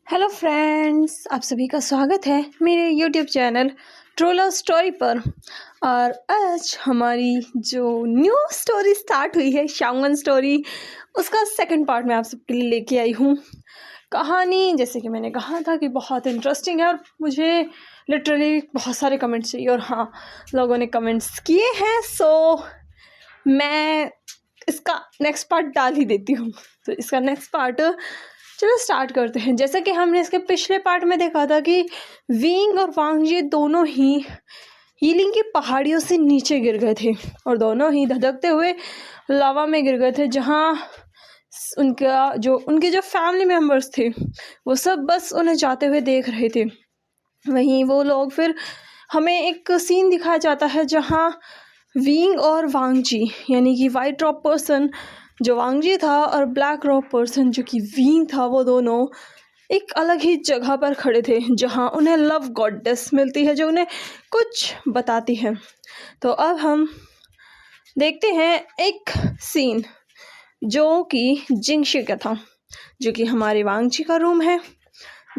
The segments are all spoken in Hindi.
हेलो फ्रेंड्स, आप सभी का स्वागत है मेरे YouTube channel true love story पर। और आज हमारी जो न्यू स्टोरी स्टार्ट हुई है, शांगन स्टोरी, उसका सेकंड पार्ट मैं आप सबके लिए लेके आई हूँ। कहानी जैसे कि मैंने कहा था कि बहुत इंटरेस्टिंग है और मुझे लिटरली बहुत सारे कमेंट्स चाहिए और हाँ, लोगों ने कमेंट्स किए हैं, सो मैं इसका नेक्स्ट पार्ट डाल ही देती हूँ। तो इसका नेक्स्ट पार्ट चलो स्टार्ट करते हैं। जैसा कि हमने इसके पिछले पार्ट में देखा था कि विंग और वांगजी दोनों ही हीलिंग की पहाड़ियों से नीचे गिर गए थे और दोनों ही धधकते हुए लावा में गिर गए थे, जहाँ उनके जो फैमिली मेम्बर्स थे वो सब बस उन्हें जाते हुए देख रहे थे। वहीं वो लोग फिर हमें एक सीन दिखाया जाता है जहाँ विंग और वांगजी यानी कि वाइट रॉक पर्सन जो वांगजी था और ब्लैक रॉक पर्सन जो कि विंग था, वो दोनों एक अलग ही जगह पर खड़े थे जहां उन्हें लव गॉडेस मिलती है जो उन्हें कुछ बताती है। तो अब हम देखते हैं एक सीन जो कि जिंगशी का था, जो कि हमारे वांगजी का रूम है।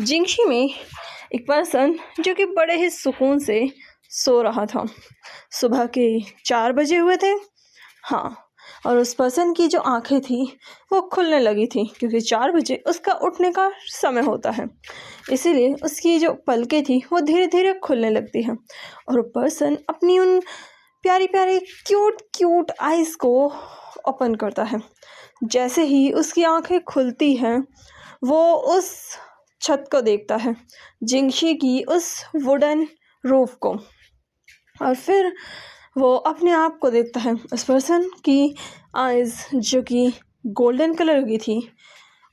जिंगशी में एक पर्सन जो कि बड़े ही सुकून से सो रहा था। सुबह के 4 बजे हुए थे, हाँ, और उस पर्सन की जो आंखें थी वो खुलने लगी थी क्योंकि 4 बजे उसका उठने का समय होता है, इसीलिए उसकी जो पलकें थी वो धीरे धीरे खुलने लगती है और वो पर्सन अपनी उन प्यारी प्यारी क्यूट क्यूट आइज़ को ओपन करता है। जैसे ही उसकी आंखें खुलती हैं वो उस छत को देखता है, जिंगशी की उस वुडन रूफ को, और फिर वो अपने आप को देखता है। उस पर्सन की आइज़ जो कि गोल्डन कलर की थी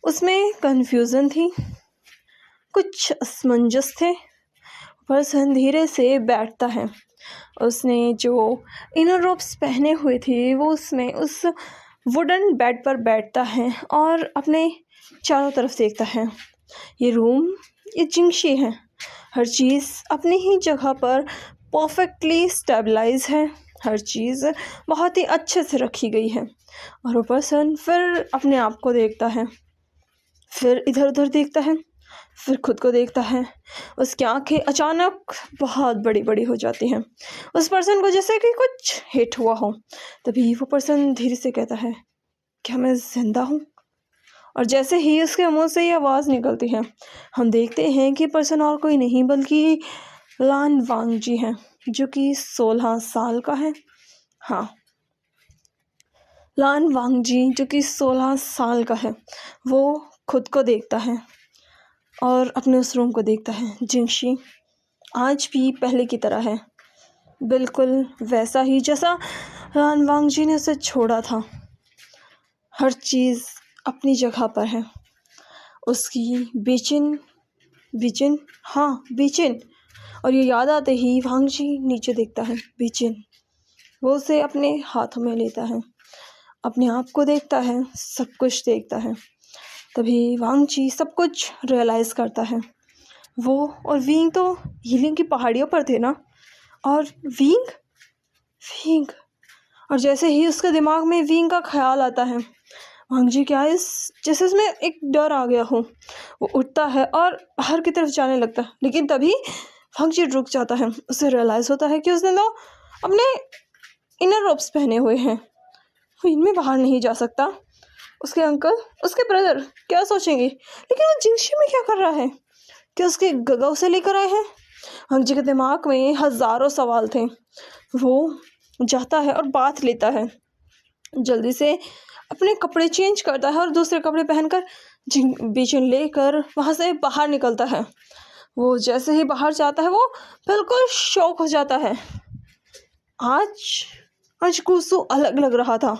उसमें कन्फ्यूज़न थी, कुछ असमंजस थे। पर्सन धीरे से बैठता है, उसने जो इनर रोब्स पहने हुए थे वो उसमें उस वुडन बेड पर बैठता है और अपने चारों तरफ देखता है। ये रूम, ये जिंगशी है, हर चीज़ अपनी ही जगह पर परफेक्टली स्टेबलाइज है, हर चीज़ बहुत ही अच्छे से रखी गई है। और वो पर्सन फिर अपने आप को देखता है, फिर इधर उधर देखता है, फिर खुद को देखता है। उसकी आंखें अचानक बहुत बड़ी बड़ी हो जाती हैं, उस पर्सन को जैसे कि कुछ हिट हुआ हो। तभी वो पर्सन धीरे से कहता है, क्या मैं जिंदा हूँ? और जैसे ही उसके मुंह से ये आवाज़ निकलती है, हम देखते हैं कि पर्सन और कोई नहीं बल्कि लान वांगजी है जो कि 16 साल का है। हाँ, लान वांगजी जो कि 16 साल का है, वो खुद को देखता है और अपने उस रूम को देखता है। जिंगशी आज भी पहले की तरह है, बिल्कुल वैसा ही जैसा लान वांगजी ने उसे छोड़ा था। हर चीज़ अपनी जगह पर है। उसकी बेचिन और ये याद आते ही वांगजी नीचे देखता है। बेचिन, वो उसे अपने हाथों में लेता है, अपने आप को देखता है, सब कुछ देखता है। तभी वांगजी सब कुछ रियलाइज़ करता है। वो और विंग तो हीलिंग की पहाड़ियों पर थे ना, और विंग और जैसे ही उसके दिमाग में विंग का ख्याल आता है, वांगजी क्या है, जैसे उसमें एक डर आ गया हो, वो उठता है और बाहर की तरफ जाने लगता है। लेकिन तभी वांगजी रुक जाता है। उसे रियलाइज़ होता है कि उसने तो अपने इनर रोब्स पहने हुए हैं, वो इनमें बाहर नहीं जा सकता। उसके अंकल, उसके ब्रदर क्या सोचेंगे, लेकिन वो जिंगशी में क्या कर रहा है? क्या उसके गगा उसे लेकर आए हैं? वांगजी के दिमाग में हज़ारों सवाल थे। वो जाता है और बाथ लेता है, जल्दी से अपने कपड़े चेंज करता है और दूसरे कपड़े पहनकर बेचिन लेकर वहाँ से बाहर निकलता है। वो जैसे ही बाहर जाता है वो बिल्कुल शॉक हो जाता है। आज गुस्सू अलग लग रहा था,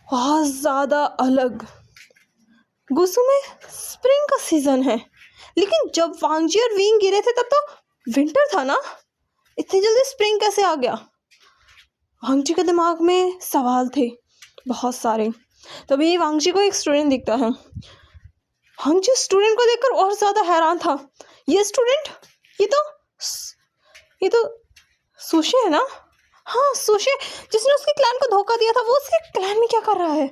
बहुत ज़्यादा अलग। गुस्सू में स्प्रिंग का सीज़न है, लेकिन जब वांगजी और विंग गिरे थे तब तो विंटर था ना, इतनी जल्दी स्प्रिंग कैसे आ गया? वांगजी के दिमाग में सवाल थे बहुत सारे। तभी वांगजी को एक स्टूडेंट दिखता है। वांगजी स्टूडेंट को देखकर और ज़्यादा हैरान था। ये स्टूडेंट, ये तो सुशे है ना? हाँ, सुशे, जिसने उसके क्लैन को धोखा दिया था, वो उसके क्लैन में क्या कर रहा है?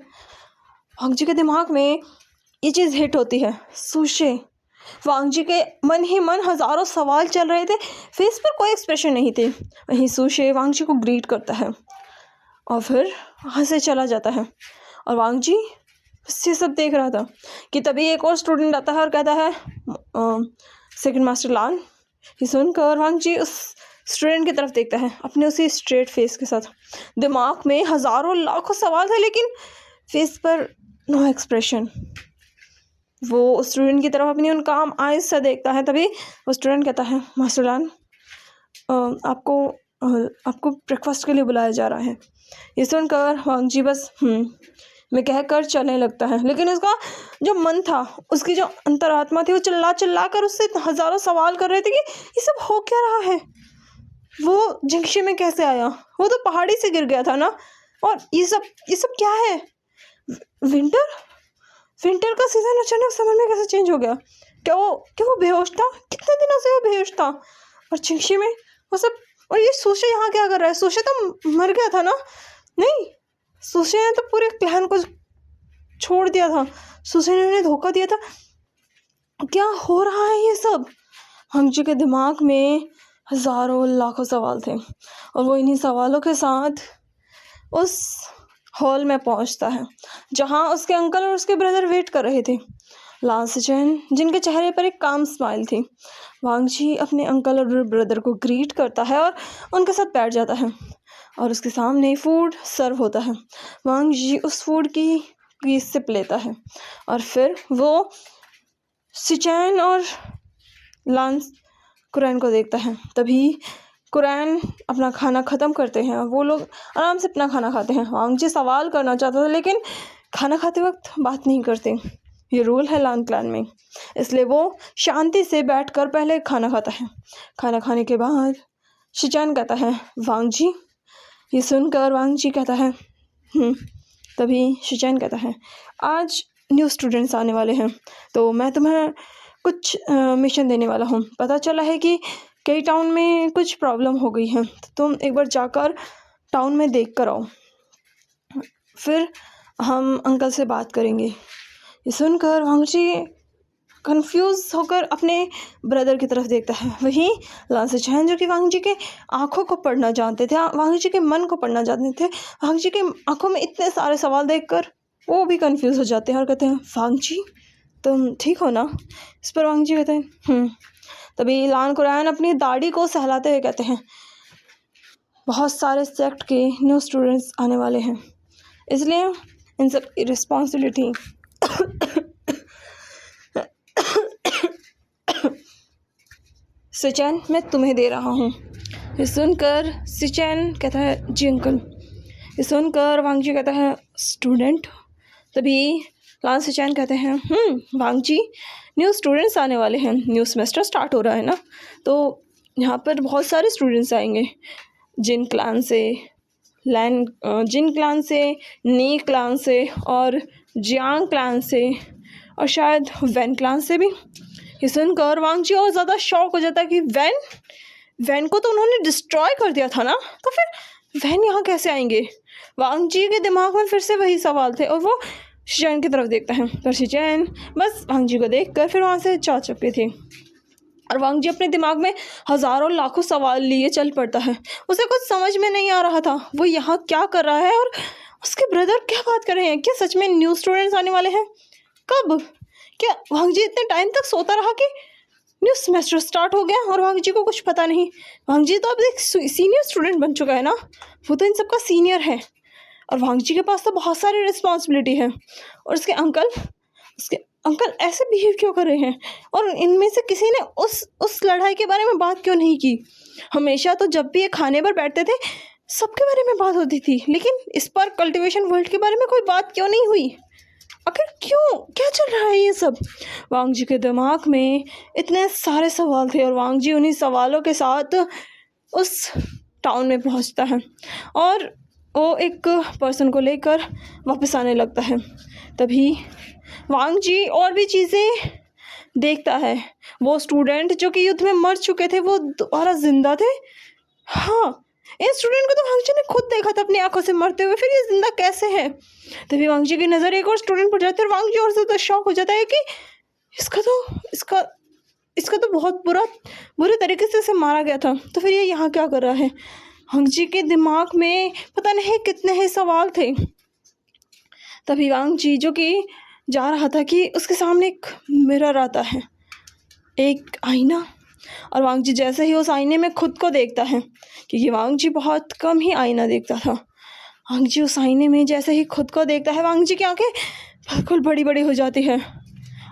वांगजी के दिमाग में ये चीज़ हिट होती है। सुशे, वांग जी के मन ही मन हजारों सवाल चल रहे थे, फेस पर कोई एक्सप्रेशन नहीं थे। वहीं सुशे वांग जी को ग्रीट करता है और फिर वहाँ से चला जाता है और वांग जी ये सब देख रहा था कि तभी एक और स्टूडेंट आता है और कहता है सेकंड मास्टर लान। ये सुनकर वांग जी उस स्टूडेंट की तरफ देखता है अपने उसी स्ट्रेट फेस के साथ। दिमाग में हजारों लाखों सवाल थे लेकिन फेस पर नो एक्सप्रेशन। वो उस स्टूडेंट की तरफ अपनी उन काम आइज से देखता है। तभी वो स्टूडेंट कहता है मास्टर लान, आपको ब्रेकफास्ट के लिए बुलाया जा रहा है। ये सुनकर वांग जी बस मैं कहकर चलने लगता है, लेकिन उसका जो मन था, उसकी जो अंतरात्मा थी, वो चिल्ला चिल्ला कर उससे हजारों सवाल कर रहे थे कि ये सब हो क्या रहा है, वो जिंगशी में कैसे आया, वो तो पहाड़ी से गिर गया था ना, और ये सब क्या है, विंटर का सीजन अचानक समर में कैसे चेंज हो गया, क्या वो बेहोश था, कितने दिनों से वो बेहोश था, और जिंगशी में वो सब, और ये सुशे यहाँ क्या कर रहा है, सुशे तो मर गया था ना, नहीं सुशे ने तो पूरे प्लान को छोड़ दिया था, सुशे ने उन्हें धोखा दिया था, क्या हो रहा है ये सब। वांग जी के दिमाग में हजारों लाखों सवाल थे और वो इन्हीं सवालों के साथ उस हॉल में पहुंचता है जहां उसके अंकल और उसके ब्रदर वेट कर रहे थे। लान सिचेन जिनके चेहरे पर एक काम स्माइल थी। वांग जी अपने अंकल और ब्रदर को ग्रीट करता है और उनके साथ बैठ जाता है और उसके सामने फूड सर्व होता है। वांग जी उस फूड की सिप लेता है और फिर वो सिचेन और लान कुरैन को देखता है। तभी कुरैन अपना खाना ख़त्म करते हैं और वो लोग आराम से अपना खाना खाते हैं। वांग जी सवाल करना चाहता था लेकिन खाना खाते वक्त बात नहीं करते, ये रूल है लान क्लैन में, इसलिए वो शांति से बैठकर पहले खाना खाता है। खाना खाने के बाद शिचैन कहता है वांग जी। ये सुनकर वांग जी कहता है तभी शिचैन कहता है आज न्यू स्टूडेंट्स आने वाले हैं तो मैं तुम्हें कुछ मिशन देने वाला हूँ। पता चला है कि कई टाउन में कुछ प्रॉब्लम हो गई है तो तुम एक बार जाकर टाउन में देख कर आओ, फिर हम अंकल से बात करेंगे। ये सुनकर वांग जी कंफ्यूज होकर अपने ब्रदर की तरफ देखता है। वहीं लान सिचेन जो कि वांग जी के आंखों को पढ़ना जानते थे, वांग जी के मन को पढ़ना जानते थे, वांग जी के आंखों में इतने सारे सवाल देखकर वो भी कंफ्यूज हो जाते हैं और कहते हैं वांग जी तुम ठीक हो ना। इस पर वांग जी कहते हैं तभी लान कुरैन अपनी दाढ़ी को सहलाते हुए कहते हैं बहुत सारे सेक्ट के न्यू स्टूडेंट्स आने वाले हैं, इसलिए इन सब की रिस्पॉन्सिबिलिटी सिचैन मैं तुम्हें दे रहा हूँ। ये सुनकर सिचैन कहता है जी अंकल। ये सुनकर वांग जी कहता है स्टूडेंट। तभी लान सिचैन कहते हैं वांग जी न्यू स्टूडेंट्स आने वाले हैं, न्यू सेमेस्टर स्टार्ट हो रहा है ना, तो यहाँ पर बहुत सारे स्टूडेंट्स आएंगे जिन क्लान से नी क्लान से और जियांग क्लान से और शायद वैन क्लान से भी। ये सुनकर वांग जी और ज़्यादा शॉक हो जाता है कि वैन को तो उन्होंने डिस्ट्रॉय कर दिया था ना, तो फिर वैन यहाँ कैसे आएंगे। वांग जी के दिमाग में फिर से वही सवाल थे और वो शिचैन की तरफ देखता है, पर शिचैन बस वांग जी को देखकर फिर वहाँ से जा चुके थे और वांग जी अपने दिमाग में हजारों लाखों सवाल लिए चल पड़ता है। उसे कुछ समझ में नहीं आ रहा था वो यहाँ क्या कर रहा है और उसके ब्रदर क्या बात कर रहे हैं, क्या सच में न्यू स्टूडेंट्स आने वाले हैं, कब, क्या वांग जी इतने टाइम तक सोता रहा कि न्यू सेमेस्टर स्टार्ट हो गया और वांग जी को कुछ पता नहीं। वांग जी तो अब एक सीनियर स्टूडेंट बन चुका है ना, वो तो इन सबका सीनियर है और वांग जी के पास तो बहुत सारी रिस्पॉन्सिबिलिटी है और उसके अंकल ऐसे बिहेव क्यों कर रहे हैं और इनमें से किसी ने उस लड़ाई के बारे में बात क्यों नहीं की। हमेशा तो जब भी ये खाने पर बैठते थे सबके बारे में बात होती थी, लेकिन इस बार कल्टीवेशन वर्ल्ड के बारे में कोई बात क्यों नहीं हुई, आखिर क्यों, क्या चल रहा है ये सब। वांग जी के दिमाग में इतने सारे सवाल थे और वांग जी उन्हीं सवालों के साथ उस टाउन में पहुंचता है और वो एक पर्सन को लेकर वापस आने लगता है। तभी वांग जी और भी चीज़ें देखता है। वो स्टूडेंट जो कि युद्ध में मर चुके थे वो दोबारा जिंदा थे। हाँ, इन स्टूडेंट को तो वांग जी ने खुद देखा था अपनी आंखों से मरते हुए, फिर ये जिंदा कैसे है। तभी वांग जी की नज़र एक और स्टूडेंट पर जाती है और वांग जी और ज़्यादा शॉक हो जाता है कि इसका का तो बहुत बुरे तरीके से उसे मारा गया था, तो फिर ये यहाँ क्या कर रहा है? वांग जी के दिमाग में पता नहीं कितने ही सवाल थे। तभी वांग जी जो कि जा रहा था कि उसके सामने एक मिरर आता है, एक आईना, और वांग जी जैसे ही उस आईने में खुद को देखता है, क्योंकि वांग जी बहुत कम ही आईना देखता था, वांग जी उस आईने में जैसे ही खुद को देखता है, वांग जी की आंखें बिल्कुल बड़ी बड़ी हो जाती है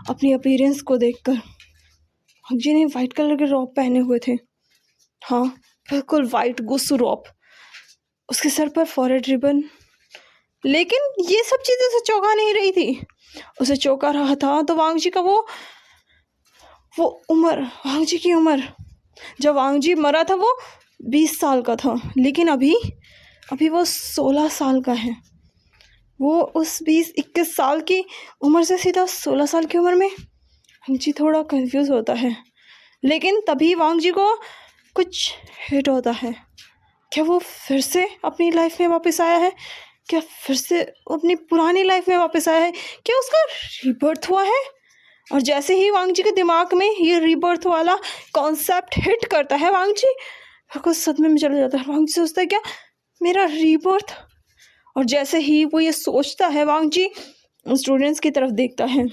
अपनी अपीयरेंस को देखकर। वांग जी ने वाइट कलर के रॉब पहने हुए थे, हाँ बिल्कुल वाइट गुस्सू रॉब, उसके सर पर फॉरहेड रिबन। लेकिन ये सब चीज़ें उसे चौंका नहीं रही थी, उसे चौंका रहा था तो वांग जी का वो उम्र, वांग जी की उम्र। जब वांग जी मरा था वो 20 साल का था, लेकिन अभी वो 16 साल का है। वो उस 20-21 साल की उम्र से सीधा 16 साल की उम्र में। वांग जी थोड़ा कंफ्यूज होता है, लेकिन तभी वांग जी को कुछ हिट होता है। क्या वो फिर से अपनी लाइफ में वापस आया है? क्या फिर से अपनी पुरानी लाइफ में वापस आया है? क्या उसका रीबर्थ हुआ है? और जैसे ही वांग जी के दिमाग में ये रीबर्थ वाला कॉन्सेप्ट हिट करता है, वांग जी कुछ सदमे में चला जाता है। वांग जी सोचता है क्या मेरा रीबर्थ? और जैसे ही वो ये सोचता है, वांग जी स्टूडेंट्स की तरफ देखता है।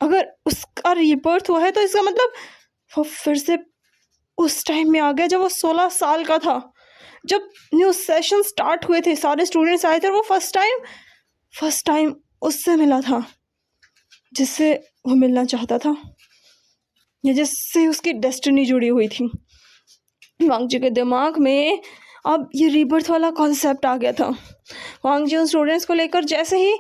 अगर उसका रीबर्थ हुआ है तो इसका मतलब वो फिर से उस टाइम में आ गया जब वो 16 साल का था, जब न्यू सेशन स्टार्ट हुए थे, सारे स्टूडेंट्स आए थे और वो फर्स्ट टाइम उससे मिला था जिससे वो मिलना चाहता था, या जिससे उसकी डेस्टिनी जुड़ी हुई थी। वांग जी के दिमाग में अब ये रीबर्थ वाला कॉन्सेप्ट आ गया था। वांग जी उन स्टूडेंट्स को लेकर जैसे ही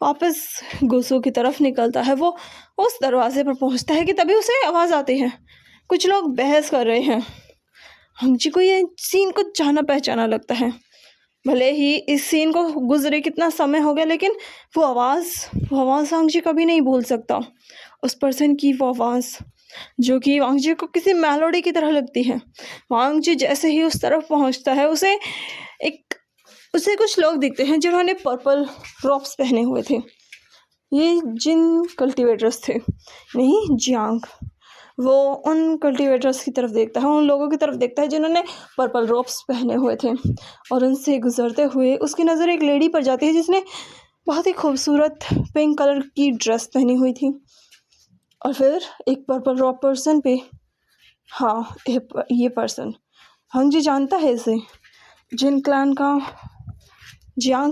वापस गुसो की तरफ निकलता है, वो उस दरवाजे पर पहुंचता है कि तभी उसे आवाज़ आती है, कुछ लोग बहस कर रहे हैं। वांग जी को ये सीन कुछ जाना पहचाना लगता है, भले ही इस सीन को गुजरे कितना समय हो गया, लेकिन वो आवाज़ वांग जी कभी नहीं भूल सकता। उस पर्सन की वो आवाज़ जो कि वांग जी को किसी मेलोडी की तरह लगती है। वांग जी जैसे ही उस तरफ पहुंचता है, उसे कुछ लोग दिखते हैं जिन्होंने पर्पल रॉब्स पहने हुए थे। ये जिन कल्टीवेटर्स थे, नहीं जियांग, वो उन कल्टीवेटर्स की तरफ देखता है, उन लोगों की तरफ देखता है जिन्होंने पर्पल रॉब्स पहने हुए थे, और उनसे गुजरते हुए उसकी नज़र एक लेडी पर जाती है जिसने बहुत ही खूबसूरत पिंक कलर की ड्रेस पहनी हुई थी, और फिर एक पर्पल रॉब पर्सन पे, हाँ ये पर्सन वांग जी जानता है इसे, जियांग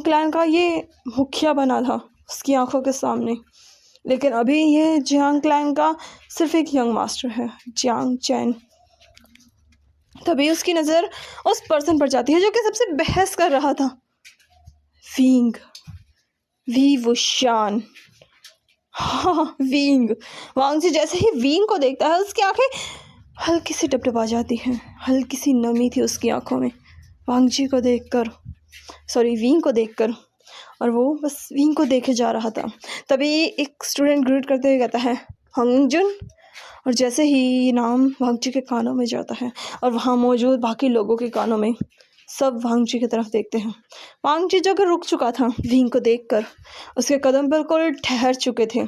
क्लैन का ये मुखिया बना था उसकी आंखों के सामने, लेकिन अभी ये जियांग क्लैन का सिर्फ एक यंग मास्टर है, जियांग चैन। तभी उसकी नज़र उस पर्सन पर जाती है जो कि सबसे बहस कर रहा था, वी वुशान, हाँ विंग। वांग जी जैसे ही विंग को देखता है, उसकी आंखें हल्की सी टपटपा जाती हैं, हल्की सी नमी थी उसकी आंखों में विंग को देखकर, और वो बस विंग को देखे जा रहा था। तभी एक स्टूडेंट ग्रीट करते हुए कहता है हंगजुन, और जैसे ही नाम वांग जी के कानों में जाता है और वहाँ मौजूद बाकी लोगों के कानों में, सब वांग जी की तरफ देखते हैं। वांग जी जो कि रुक चुका था विंग को देखकर, उसके कदम बिल्कुल ठहर चुके थे।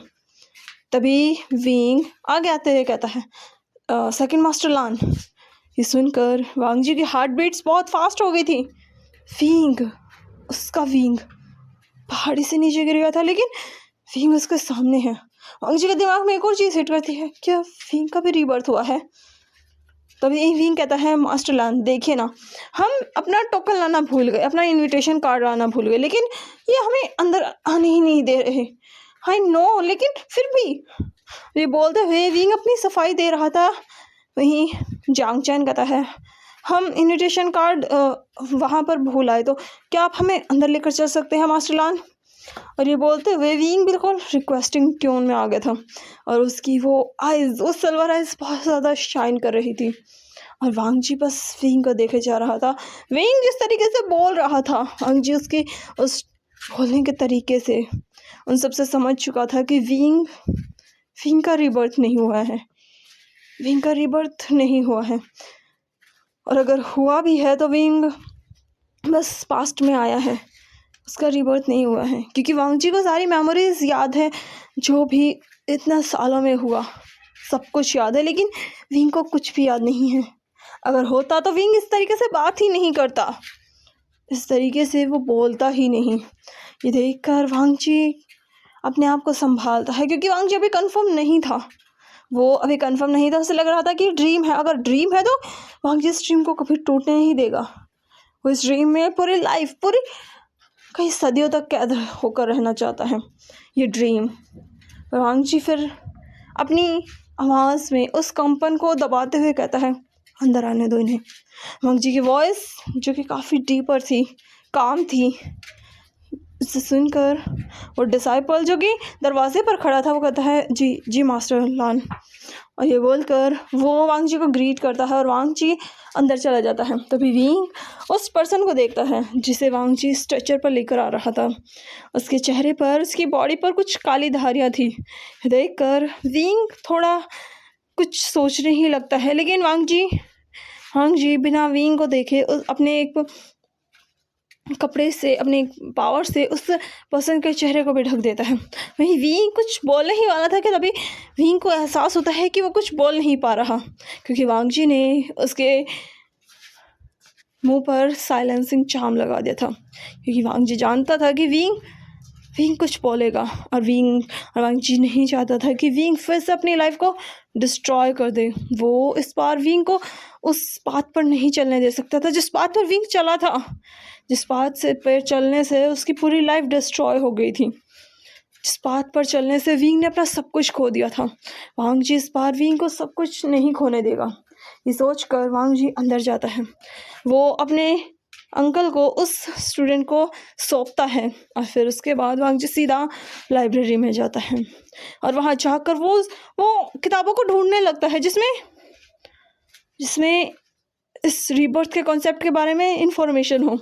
तभी विंग आगे आते हुए कहता है सेकंड मास्टर लान। ये सुनकर वांग जी की हार्ट बीट्स बहुत फास्ट हो गई थी। उसका विंग पहाड़ी से नीचे गिर गया था, लेकिन विंग उसके सामने है। वांग जी के दिमाग में एक और चीज़ हिट करती है, क्या विंग का भी रीबर्थ हुआ है? तभी विंग कहता है मास्टर लान देखिए ना, हम अपना टोकन लाना भूल गए, अपना इनविटेशन कार्ड लाना भूल गए, लेकिन ये हमें अंदर आने ही नहीं दे रहे। आई नो, लेकिन फिर भी, ये बोलते हुए विंग अपनी सफाई दे रहा था। वहीं जियांग चैन कहता है हम इनविटेशन कार्ड वहाँ पर भूल आए, तो क्या आप हमें अंदर लेकर चल सकते हैं मास्टर लान? और ये बोलते हुए विंग बिल्कुल रिक्वेस्टिंग ट्यून में आ गया था, और उसकी वो सिल्वर आइज बहुत ज़्यादा शाइन कर रही थी, और वांग जी बस विंग को देखे जा रहा था। विंग जिस तरीके से बोल रहा था, वांग जी उसकी उस बोलने के तरीके से उन सबसे समझ चुका था कि विंग का रीबर्थ नहीं हुआ है, और अगर हुआ भी है तो विंग बस पास्ट में आया है, उसका रीबर्थ नहीं हुआ है, क्योंकि वांग जी को सारी मेमोरीज याद है जो भी इतना सालों में हुआ। सब कुछ याद है, लेकिन विंग को कुछ भी याद नहीं है। अगर होता तो विंग इस तरीके से बात ही नहीं करता, इस तरीके से वो बोलता ही नहीं। ये देखकर वांग जी अपने आप को संभालता है, क्योंकि वांग जी अभी कंफर्म नहीं था, वो अभी कंफर्म नहीं था। उसे लग रहा था कि ड्रीम है, अगर ड्रीम है तो वांग जी इस ड्रीम को कभी टूटने नहीं देगा। वो इस ड्रीम में पूरी लाइफ, पूरी कई सदियों तक कैद होकर रहना चाहता है, ये ड्रीम। और वांग जी फिर अपनी आवाज़ में उस कंपन को दबाते हुए कहता है, अंदर आने दो इन्हें। वांग जी की वॉइस जो कि काफ़ी डीपर थी, काम थी, इसे सुनकर वो डिसाइपल जो कि दरवाजे पर खड़ा था वो कहता है, जी जी मास्टर लान। और ये बोलकर वो वांग जी को ग्रीट करता है और वांग जी अंदर चला जाता है। तभी विंग उस पर्सन को देखता है जिसे वांग जी स्ट्रेचर पर लेकर आ रहा था। उसके चेहरे पर, उसकी बॉडी पर कुछ काली धारियाँ थी। देखकर विंग थोड़ा कुछ सोचने ही लगता है, लेकिन वांग जी बिना विंग को देखे अपने एक कपड़े से, अपने पावर से उस पर्सन के चेहरे को भी ढक देता है। वहीं विंग कुछ बोलने ही वाला था कि तभी विंग को एहसास होता है कि वो कुछ बोल नहीं पा रहा, क्योंकि वांग जी ने उसके मुंह पर साइलेंसिंग चार्म लगा दिया था। क्योंकि वांग जी जानता था कि विंग कुछ बोलेगा, और वांग जी नहीं चाहता था कि विंग फिर से अपनी लाइफ को डिस्ट्रॉय कर दे। वो इस बार विंग को उस बात पर नहीं चलने दे सकता था जिस बात पर विंग चला था, जिस बात से पर चलने से उसकी पूरी लाइफ डिस्ट्रॉय हो गई थी, जिस बात पर चलने से विंग ने अपना सब कुछ खो दिया था। वांग जी इस बार विंग को सब कुछ नहीं खोने देगा। ये सोचकर वांग जी अंदर जाता है। वो अपने अंकल को उस स्टूडेंट को सौंपता है, और फिर उसके बाद वांग जी सीधा लाइब्रेरी में जाता है और वहाँ जाकर वो किताबों को ढूंढने लगता है जिसमें इस रीबर्थ के कॉन्सेप्ट के बारे में इंफॉर्मेशन हो।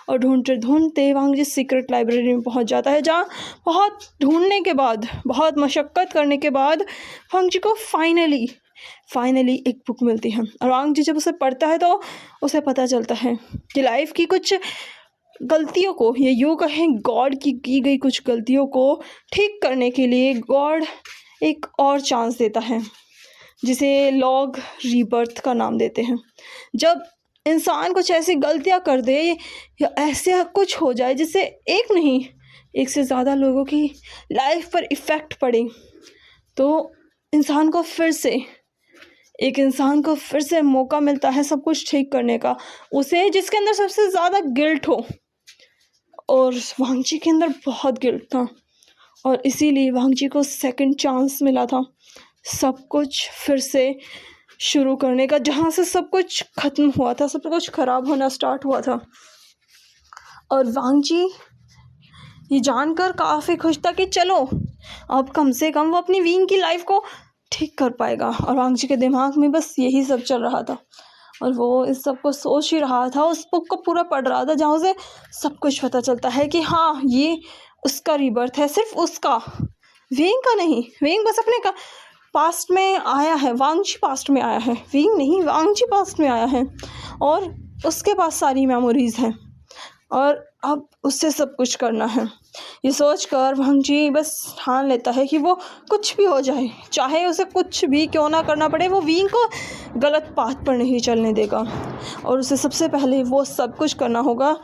और ढूंढते ढूंढते वांग जी सीक्रेट लाइब्रेरी में पहुंच जाता है, जहाँ बहुत ढूंढने के बाद, बहुत मशक्क़त करने के बाद वांग जी को फाइनली एक बुक मिलती है। और वांग जी जब उसे पढ़ता है तो उसे पता चलता है कि लाइफ की कुछ गलतियों को, ये यूँ कहें गॉड की गई कुछ गलतियों को ठीक करने के लिए गॉड एक और चांस देता है, जिसे लॉग रीबर्थ का नाम देते हैं। जब इंसान कुछ ऐसी गलतियां कर दे या ऐसे कुछ हो जाए जिससे एक नहीं, एक से ज़्यादा लोगों की लाइफ पर इफ़ेक्ट पड़े, तो इंसान को फिर से मौका मिलता है सब कुछ ठीक करने का, उसे जिसके अंदर सबसे ज़्यादा गिल्ट हो। और वांग जी के अंदर बहुत गिल्ट था, और इसीलिए वांग जी को सेकंड चांस मिला था सब कुछ फिर से शुरू करने का, जहाँ से सब कुछ ख़त्म हुआ था, सब कुछ ख़राब होना स्टार्ट हुआ था। और वांग जी ये जानकर काफ़ी खुश था कि चलो अब कम से कम वो अपनी विंग की लाइफ को ठीक कर पाएगा। और वांग जी के दिमाग में बस यही सब चल रहा था, और वो इस सब को सोच ही रहा था, उस बुक को पूरा पढ़ रहा था जहाँ से सब कुछ पता चलता है कि हाँ, ये उसका रीबर्थ है, सिर्फ उसका, विंग का नहीं। विंग बस अपने पास्ट में आया है, वांग जी पास्ट में आया है, विंग नहीं, वांग जी पास्ट में आया है, और उसके पास सारी मेमोरीज़ हैं, और अब उससे सब कुछ करना है। ये सोचकर वांग जी बस ठान लेता है कि वो कुछ भी हो जाए, चाहे उसे कुछ भी क्यों ना करना पड़े, वो विंग को गलत पाथ पर नहीं चलने देगा, और उसे सबसे पहले वो सब कुछ करना होगा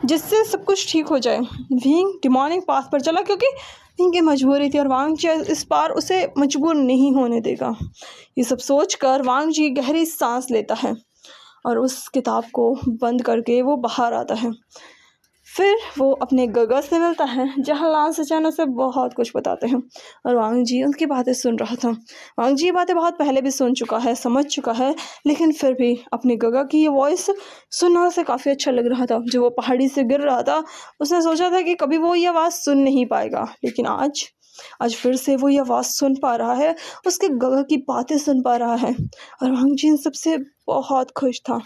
जिससे सब कुछ ठीक हो जाए। विंग डिमोनिक पाथ पर चला क्योंकि विंग की मजबूरी थी, और वांग जी इस बार उसे मजबूर नहीं होने देगा। ये सब सोचकर वांग जी गहरी सांस लेता है और उस किताब को बंद करके वो बाहर आता है। फिर वो अपने गगा से मिलता है, जहाँ लान सेचैन उसे बहुत कुछ बताते हैं, और वांग जी उनकी बातें सुन रहा था। वांग जी ये बातें बहुत पहले भी सुन चुका है, समझ चुका है, लेकिन फिर भी अपने गगा की ये वॉइस सुनना उसे काफ़ी अच्छा लग रहा था। जब वो पहाड़ी से गिर रहा था, उसने सोचा था कि कभी वो ये आवाज़ सुन नहीं पाएगा, लेकिन आज फिर से वो ये आवाज़ सुन पा रहा है, उसके गगा की बातें सुन पा रहा है, और वांग जी इन सबसे बहुत खुश था।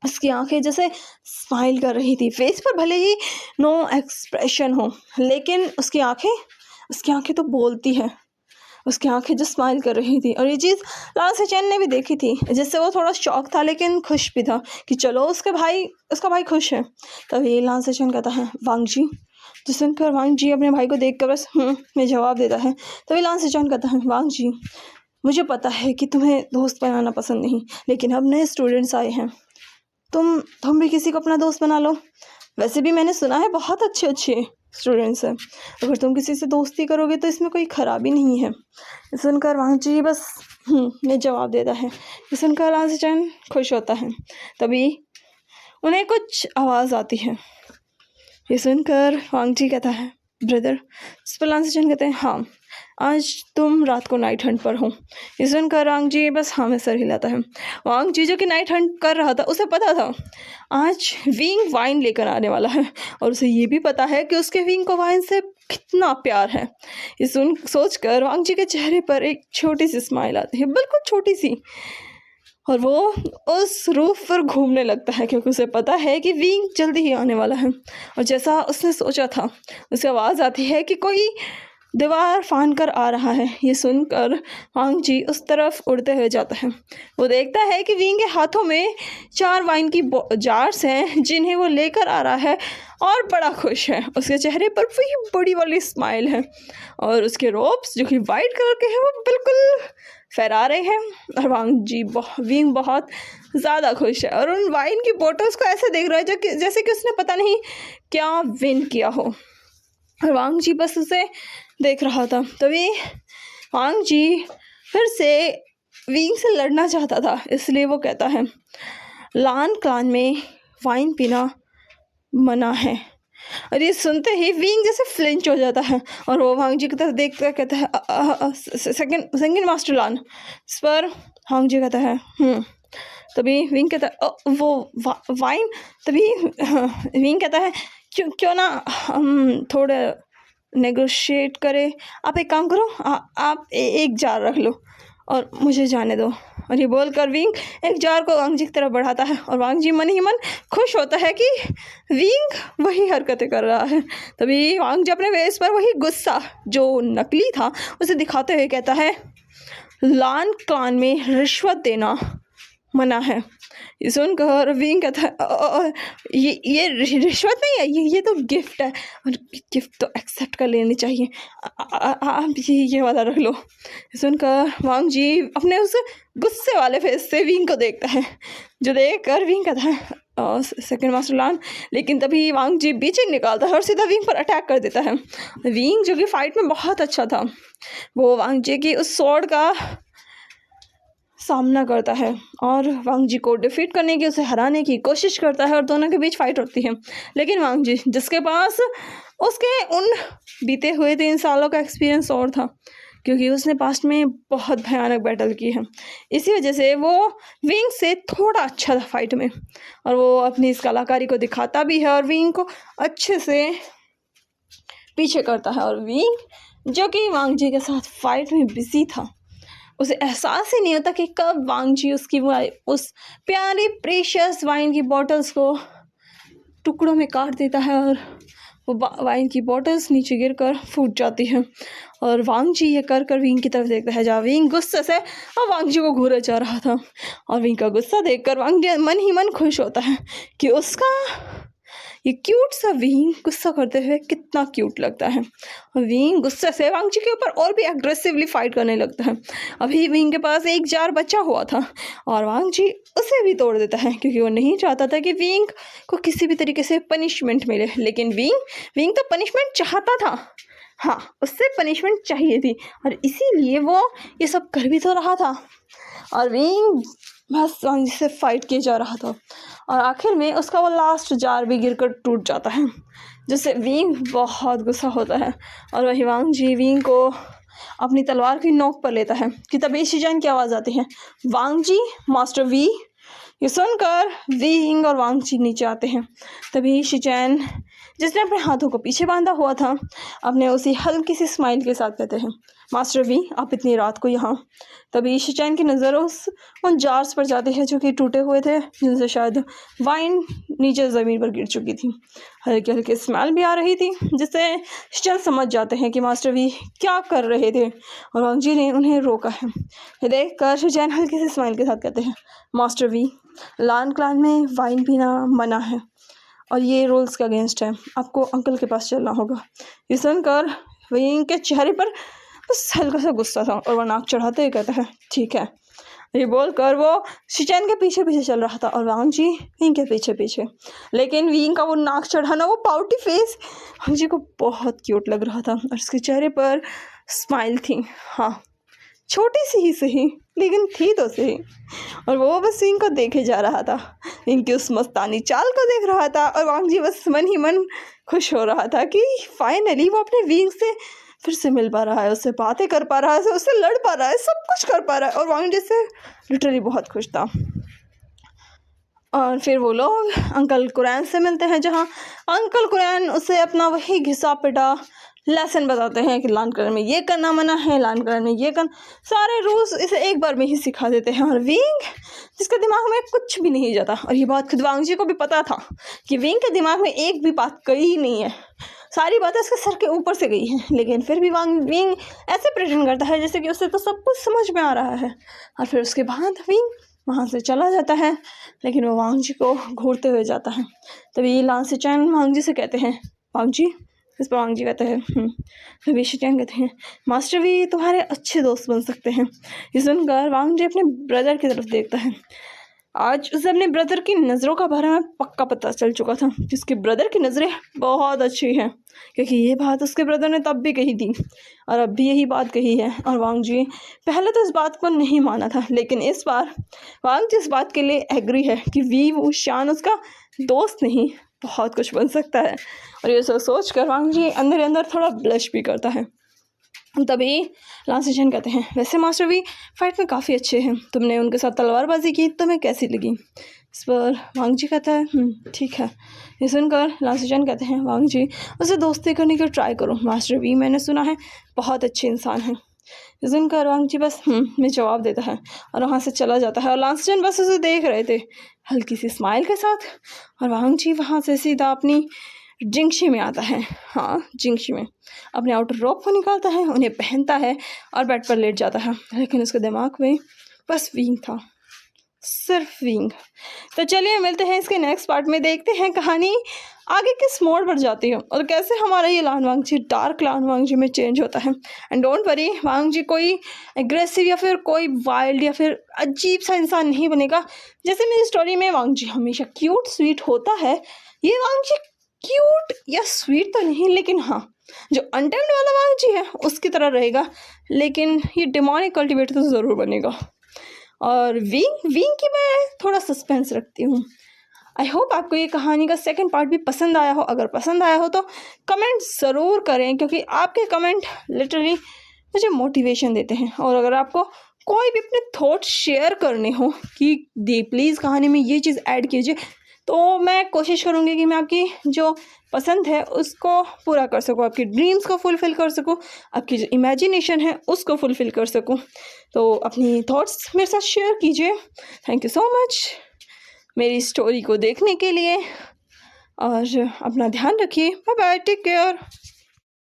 उसकी आंखें जैसे स्माइल कर रही थी, फेस पर भले ही नो एक्सप्रेशन हो, लेकिन उसकी आंखें तो बोलती हैं। उसकी आंखें जो स्माइल कर रही थी, और ये चीज़ लान सेचैन ने भी देखी थी, जिससे वो थोड़ा शॉक था लेकिन खुश भी था कि चलो उसका भाई खुश है। तभी लान सेचैन कहता है, वांग जी। तो सुनकर वांग जी अपने भाई को देख कर बस में जवाब देता है। तभी लान सेचैन कहता है, वांग जी मुझे पता है कि तुम्हें दोस्त बनाना पसंद नहीं, लेकिन अब नए स्टूडेंट्स आए हैं, तुम भी किसी को अपना दोस्त बना लो। वैसे भी मैंने सुना है बहुत अच्छे अच्छे स्टूडेंट्स हैं, अगर तुम किसी से दोस्ती करोगे तो इसमें कोई खराबी नहीं है। ये सुनकर वांग जी बस ने जवाब देता है। ये सुनकर लान सिचेन खुश होता है। तभी उन्हें कुछ आवाज़ आती है। ये सुनकर वांग जी कहता है, ब्रदर। इस पर लान सिचेन कहते हैं, हाँ, आज तुम रात को नाइट हंट पर हो। ये सुनकर वांग जी बस हाँ में सर हिलाता है। वांग जी जो कि नाइट हंट कर रहा था, उसे पता था आज विंग वाइन लेकर आने वाला है, और उसे ये भी पता है कि उसके विंग को वाइन से कितना प्यार है। ये सोच कर वांग जी के चेहरे पर एक छोटी सी स्माइल आती है, बिल्कुल छोटी सी, और वो उस रूफ पर घूमने लगता है क्योंकि उसे पता है कि विंग जल्दी ही आने वाला है। और जैसा उसने सोचा था, उसे आवाज़ आती है कि कोई दीवार फान कर आ रहा है। ये सुनकर वांग जी उस तरफ उड़ते हुए जाता है। वो देखता है कि विंग के हाथों में 4 वाइन की जार्स हैं जिन्हें वो लेकर आ रहा है, और बड़ा खुश है। उसके चेहरे पर वही बड़ी वाली स्माइल है, और उसके रोब्स जो कि वाइट कलर के हैं वो बिल्कुल फहरा रहे हैं। और विंग बहुत ज़्यादा खुश है और उन वाइन की बोतल्स को ऐसे देख रहा है जैसे कि उसने पता नहीं क्या विन किया हो। और वांग जी बस उसे देख रहा था। तभी वांग जी फिर से विंग से लड़ना चाहता था, इसलिए वो कहता है, लान क्लान में वाइन पीना मना है। और ये सुनते ही विंग जैसे फ्लिंच हो जाता है, और वो वांग जी की तरफ देख कर कहता है, सेकंड मास्टर लान। इस पर वांग जी कहता है तभी विंग कहता है, वो वाइन। तभी विंग कहता है, क्यों ना हम थोड़ा नेगोशिएट करें। आप एक काम करो, आप एक जार रख लो और मुझे जाने दो। और ये बोलकर विंग एक जार को वांग जी की तरफ बढ़ाता है, और वांग जी मन ही मन खुश होता है कि विंग वही हरकतें कर रहा है। तभी वांग जी अपने फेस पर वही गुस्सा जो नकली था उसे दिखाते हुए कहता है, लान क्लान में रिश्वत देना मना है। ये सुनकर विंग कहता है, ये रिश्वत नहीं है, ये तो गिफ्ट है, और गिफ्ट तो एक्सेप्ट कर लेनी चाहिए। आप ये वाला रख लो। सुनकर वांग जी अपने उस गुस्से वाले फेस से विंग को देखता है, जो देख कर विंग कहता है, सेकंड मास्टर लान। लेकिन तभी वांग जी बीच निकालता है और सीधा विंग पर अटैक कर देता है। विंग जो कि फाइट में बहुत अच्छा था, वो वांग जी की उस स्वॉर्ड का सामना करता है और वांग जी को डिफीट करने की, उसे हराने की कोशिश करता है, और दोनों के बीच फाइट होती है। लेकिन वांग जी जिसके पास उसके उन बीते हुए 3 सालों का एक्सपीरियंस और था, क्योंकि उसने पास्ट में बहुत भयानक बैटल की है, इसी वजह से वो विंग से थोड़ा अच्छा था फाइट में, और वो अपनी इस कलाकारी को दिखाता भी है और विंग को अच्छे से पीछे करता है। और विंग जो कि वांग जी के साथ फाइट में बिजी था, उसे एहसास ही नहीं होता कि कब वांग जी उसकी उस प्यारी प्रेशियस वाइन की बॉटल्स को टुकड़ों में काट देता है, और वो वाइन की बॉटल्स नीचे गिरकर फूट जाती है। और वांग जी ये कर विंग की तरफ देखता है, जहाँ विंग गुस्से से और वांग जी को घूरे जा रहा था, और विंग का गुस्सा देखकर वांग जी मन ही मन खुश होता है कि उसका ये क्यूट सा विंग गुस्सा करते हुए कितना क्यूट लगता है। और विंग गुस्से से वांग जी के ऊपर और भी एग्रेसिवली फाइट करने लगता है। अभी विंग के पास एक जार बचा हुआ था, और वांग जी उसे भी तोड़ देता है, क्योंकि वो नहीं चाहता था कि विंग को किसी भी तरीके से पनिशमेंट मिले। लेकिन विंग तो पनिशमेंट चाहता था, हाँ, उससे पनिशमेंट चाहिए थी, और इसीलिए वो ये सब कर भी तो रहा था। और विंग बस वांग जी से फाइट किया जा रहा था, और आखिर में उसका वो लास्ट जार भी गिरकर टूट जाता है, जिससे विंग बहुत गुस्सा होता है। और वही वांग जी विंग को अपनी तलवार की नोक पर लेता है कि तभी शिचेन की आवाज़ आती है, वांग जी, मास्टर वी। ये सुनकर विंग और वांग जी नीचे आते हैं। तभी शिचेन, जिसने अपने हाथों को पीछे बांधा हुआ था, अपने उसी हल्की सी स्माइल के साथ कहते हैं, मास्टर वी, आप इतनी रात को यहाँ। तभी शिचेन की नज़र उन जार्स पर जाती है जो कि टूटे हुए थे, जिनसे शायद वाइन नीचे ज़मीन पर गिर चुकी थी। हल्की हल्की स्मेल भी आ रही थी, जिससे शिचेन समझ जाते हैं कि मास्टर वी क्या कर रहे थे, और वांग जी ने उन्हें रोका है। ये देख कर शिचेन हल्की सी स्माइल के साथ कहते हैं, मास्टर वी, लान क्लान में वाइन पीना मना है, और ये रूल्स के अगेंस्ट है, आपको अंकल के पास चलना होगा। ये सुनकर विंग के चेहरे पर बस हल्का सा गुस्सा था और वो नाक चढ़ाते हुए कहता है ठीक है। ये बोलकर वो शिचेन के पीछे पीछे चल रहा था और वांग जी विंग के पीछे पीछे। लेकिन विंग का वो नाक चढ़ाना, वो पाउटी फेस वांग जी को बहुत क्यूट लग रहा था और उसके चेहरे पर स्माइल थी। हाँ, छोटी सी ही सही लेकिन थी तो सही। और वो बस विंग को देखे जा रहा था, विंग की उस मस्तानी चाल को देख रहा था और वांग जी बस मन ही मन खुश हो रहा था कि फाइनली वो अपने विंग से फिर से मिल पा रहा है, उससे बातें कर पा रहा है, उससे लड़ पा रहा है, सब कुछ कर पा रहा है। और वांग जी से लिटरली बहुत खुश था। और फिर वो लोग अंकल कुरैन से मिलते हैं, जहाँ अंकल कुरैन उसे अपना वही घिसा पिटा लेसन बताते हैं कि लानकरण में ये करना मना है, लानकरण में ये करना, सारे रूल्स इसे एक बार में ही सिखा देते हैं। और विंग, जिसके दिमाग में कुछ भी नहीं जाता, और ये बात खुद वांग जी को भी पता था कि विंग के दिमाग में एक भी बात गई ही नहीं है, सारी बातें उसके सर के ऊपर से गई हैं। लेकिन फिर भी विंग ऐसे प्रेटेंड करता है जैसे कि उसे तो सब कुछ समझ में आ रहा है। और फिर उसके बाद विंग वहाँ से चला जाता है, लेकिन वो वांग जी को घूरते हुए जाता है। तभी लान सिचेन वांग जी से कहते हैं वांग जी, इस पर वांग जी कहते हैं तभी शिचेन कहते हैं मास्टर वी तुम्हारे अच्छे दोस्त बन सकते हैं। ये सुनकर वांग जी अपने ब्रदर की तरफ देखता है। आज उसे अपने ब्रदर की नज़रों का बारे में पक्का पता चल चुका था कि उसके ब्रदर की नज़रें बहुत अच्छी हैं, क्योंकि ये बात उसके ब्रदर ने तब भी कही थी और अब भी यही बात कही है। और वांग जी पहले तो इस बात को नहीं माना था, लेकिन इस बार वांग जी इस बात के लिए एग्री है कि वी वूशान उसका दोस्त नहीं, बहुत कुछ बन सकता है। और ये सब सोच कर वांग जी अंदर अंदर थोड़ा ब्लश भी करता है। तभी लान सिचेन कहते हैं वैसे मास्टर वी फाइट में काफ़ी अच्छे हैं, तुमने उनके साथ तलवारबाजी की, तुम्हें कैसी लगी? इस पर वांग जी कहता है ठीक है। ये सुनकर लान सिचेन कहते हैं वांग जी उसे दोस्ती करने की ट्राई करो, मास्टर वी मैंने सुना है बहुत अच्छे इंसान हैं। ये सुनकर वांग जी बस में जवाब देता है और वहाँ से चला जाता है। और लान सिचेन बस उसे देख रहे थे हल्की सी स्माइल के साथ। और वांग जी वहाँ से सीधा अपनी जिंगशी में आता है। हाँ, जिंगशी में अपने आउटर रोप को निकालता है, उन्हें पहनता है और बेड पर लेट जाता है। लेकिन उसके दिमाग में बस विंग था, सिर्फ विंग। तो चलिए मिलते हैं इसके नेक्स्ट पार्ट में, देखते हैं कहानी आगे किस मोड़ पर जाती है और कैसे हमारा ये लान वांग जी डार्क लान वांग जी में चेंज होता है। एंड डोंट वरी, वांग जी कोई एग्रेसिव या फिर कोई वाइल्ड या फिर अजीब सा इंसान नहीं बनेगा। जैसे मेरी स्टोरी में वांग जी हमेशा क्यूट स्वीट होता है, ये वांग जी क्यूट या स्वीट तो नहीं, लेकिन हाँ जो अनटेम्ड वाला वांग जी है उसकी तरह रहेगा, लेकिन ये डेमोनिक कल्टिवेटर तो ज़रूर बनेगा। और विंग की मैं थोड़ा सस्पेंस रखती हूँ। आई होप आपको ये कहानी का सेकंड पार्ट भी पसंद आया हो। अगर पसंद आया हो तो कमेंट ज़रूर करें, क्योंकि आपके कमेंट लिटरली मुझे मोटिवेशन देते हैं। और अगर आपको कोई भी अपने थॉट्स शेयर करने हो कि दी प्लीज़ कहानी में ये चीज़ ऐड कीजिए, तो मैं कोशिश करूँगी कि मैं आपकी जो पसंद है उसको पूरा कर सकूँ, आपकी ड्रीम्स को फुलफ़िल कर सकूँ, आपकी जो इमेजिनेशन है उसको फुलफ़िल कर सकूँ। तो अपनी थॉट्स मेरे साथ शेयर कीजिए। थैंक यू सो मच मेरी स्टोरी को देखने के लिए, और अपना ध्यान रखिए। Bye bye, take care.